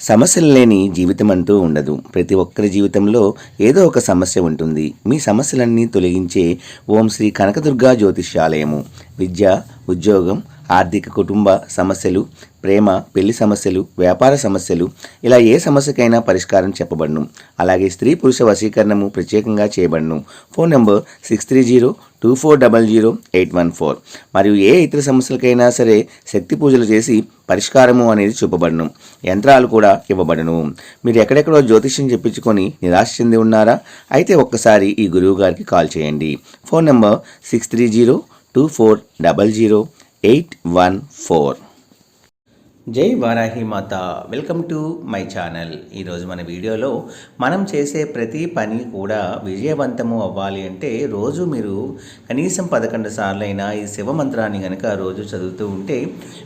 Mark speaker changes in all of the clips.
Speaker 1: సమస్యలు లేని జీవితం అంటూ ఉండదు. ప్రతి ఒక్కరి జీవితంలో ఏదో ఒక సమస్య ఉంటుంది. మీ సమస్యలన్నీ తొలగించే ఓం శ్రీ కనకదుర్గా జ్యోతిష్యాలయము. విద్య, ఉద్యోగం, ఆర్థిక, కుటుంబ సమస్యలు, ప్రేమ, పెళ్లి సమస్యలు, వ్యాపార సమస్యలు, ఇలా ఏ సమస్యకైనా పరిష్కారం చెప్పబడును. అలాగే స్త్రీ పురుష వశీకరణము ప్రత్యేకంగా చేయబడును. Phone number 6302400814. మరియు ఏ ఇతర సమస్యలకైనా సరే శక్తి పూజలు చేసి పరిష్కారము అనేది చూపబడును. యంత్రాలు కూడా ఇవ్వబడును. మీరు ఎక్కడెక్కడో జ్యోతిష్యం చెప్పించుకొని నిరాశ చెంది ఉన్నారా? అయితే ఒక్కసారి ఈ గురువు గారికి కాల్ చేయండి. Phone number 6302400814. జై వారాహి మాత. Welcome to my channel. ఈరోజు మన వీడియోలో మనం చేసే ప్రతి పని కూడా విజయవంతము అవ్వాలి అంటే రోజు మీరు కనీసం 11 సార్లైనా ఈ శివ మంత్రాన్ని కనుక రోజు చదువుతూ ఉంటే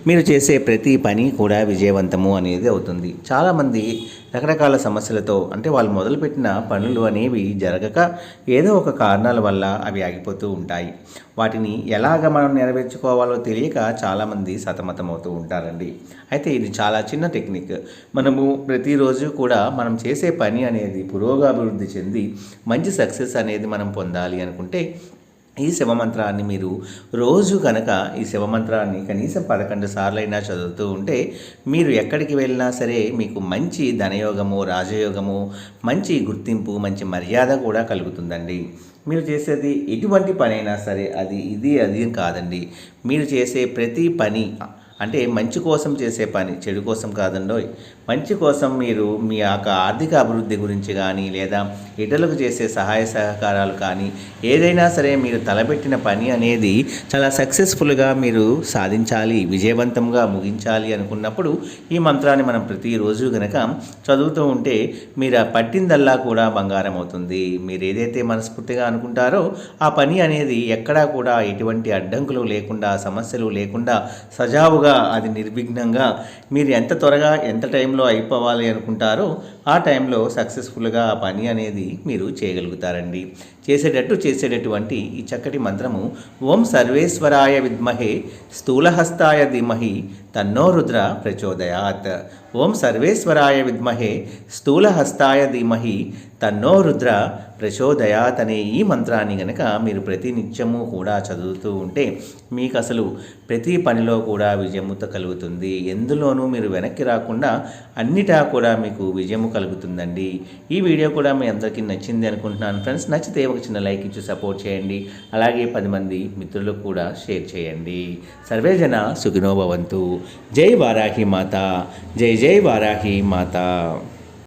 Speaker 1: మీరు చేసే ప్రతి పని కూడా విజయవంతము అనేది అవుతుంది. చాలామంది రకరకాల సమస్యలతో అంటే వాళ్ళు మొదలుపెట్టిన పనులు అనేవి జరగక ఏదో ఒక కారణాల వల్ల అవి ఆగిపోతూ ఉంటాయి. వాటిని ఎలాగ మనం నెరవేర్చుకోవాలో తెలియక చాలామంది సతమతమవుతూ ఉంటారండి. అయితే ఇది చాలా చిన్న టెక్నిక్. మనము ప్రతిరోజు కూడా మనం చేసే పని అనేది పురోగభివృద్ధి చెంది మంచి సక్సెస్ అనేది మనం పొందాలి అనుకుంటే ఈ శివమంత్రాన్ని మీరు రోజు కనుక ఈ శివమంత్రాన్ని కనీసం 11 సార్లైనా చదువుతూ ఉంటే మీరు ఎక్కడికి వెళ్ళినా సరే మీకు మంచి ధనయోగము, రాజయోగము, మంచి గుర్తింపు, మంచి మర్యాద కూడా కలుగుతుందండి. మీరు చేసేది ఎటువంటి పని అయినా సరే అది కాదండి. మీరు చేసే ప్రతి పని అంటే మంచి కోసం చేసే పని, చెడు కోసం కాదండోయ్. మంచి కోసం మీరు మీ యొక్క ఆర్థిక అభివృద్ధి గురించి కానీ లేదా ఇతరులకు చేసే సహాయ సహకారాలు కానీ ఏదైనా సరే మీరు తలపెట్టిన పని అనేది చాలా సక్సెస్ఫుల్గా మీరు సాధించాలి, విజయవంతంగా ముగించాలి అనుకున్నప్పుడు ఈ మంత్రాన్ని మనం ప్రతిరోజు కనుక చదువుతూ ఉంటే మీరు పట్టిందల్లా కూడా బంగారం అవుతుంది. మీరు ఏదైతే మనస్ఫూర్తిగా అనుకుంటారో ఆ పని అనేది ఎక్కడా కూడా ఎటువంటి అడ్డంకులు లేకుండా, సమస్యలు లేకుండా సజావుగా అది నిర్విఘ్నంగా మీరు ఎంత త్వరగా ఎంత టైంలో అయిపోవాలి అనుకుంటారో ఆ టైంలో సక్సెస్ఫుల్గా ఆ పని అనేది మీరు చేయగలుగుతారండి. చేసేటటువంటి ఈ చక్కటి మంత్రము ఓం సర్వేశ్వరాయ విద్మహే స్థూలహస్తాయ ధీమహి తన్నో రుద్ర ప్రచోదయాత్. ఓం సర్వేశ్వరాయ విద్మహే స్థూలహస్తాయ ధీమహి తన్నో రుద్ర ప్రచోదయాత్ అనే ఈ మంత్రాన్ని గనక మీరు ప్రతినిత్యము కూడా చదువుతూ ఉంటే మీకు అసలు ప్రతి పనిలో కూడా విజయముత కలుగుతుంది. ఎందులోనూ మీరు వెనక్కి రాకుండా అన్నిటా కూడా మీకు విజయము కలుగుతుందండి. ఈ వీడియో కూడా మీ అందరికీ నచ్చింది అనుకుంటున్నాను ఫ్రెండ్స్. నచ్చితే ఒక చిన్న లైక్ ఇచ్చి సపోర్ట్ చేయండి. అలాగే 10 మంది మిత్రులకు కూడా షేర్ చేయండి. సర్వే జన సుఖినో భవంతు. జై వారాహి మాత. జై జై వారాహి మాత.